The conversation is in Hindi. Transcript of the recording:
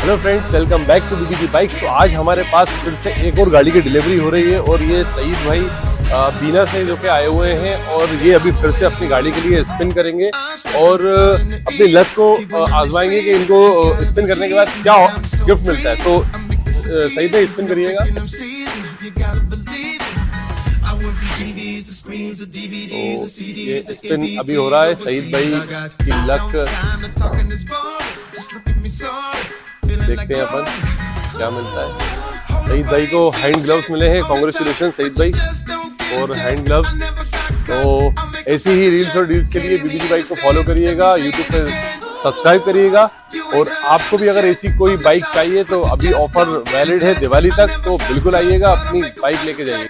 Hello friends, welcome back to BBG bikes. तो आज हमारे पास फिर से एक और गाड़ी की डिलीवरी हो रही है और ये सईद भाई बीना से जो कि आए हुए हैं और ये अभी फिर से अपनी गाड़ी के लिए स्पिन करेंगे और अपनी लक को आजमाएंगे कि इनको स्पिन करने के बाद क्या गिफ्ट मिलता है। तो सईद भाई स्पिन करिएगा। तो ये स्पिन अभी हो रहा है। सईद भाई की लक देखते हैं अपन क्या मिलता है। सईद भाई को हैंड ग्लव्स मिले हैं। कांग्रेचुलेशन सईद भाई और हैंड ग्लव्स। तो ऐसी ही रील्स और डील्स के लिए बीबीजी बाइक को फॉलो करिएगा, यूट्यूब पे सब्सक्राइब करिएगा। और आपको भी अगर ऐसी कोई बाइक चाहिए तो अभी ऑफर वैलिड है दिवाली तक, तो बिल्कुल आइएगा, अपनी बाइक लेके जाइए।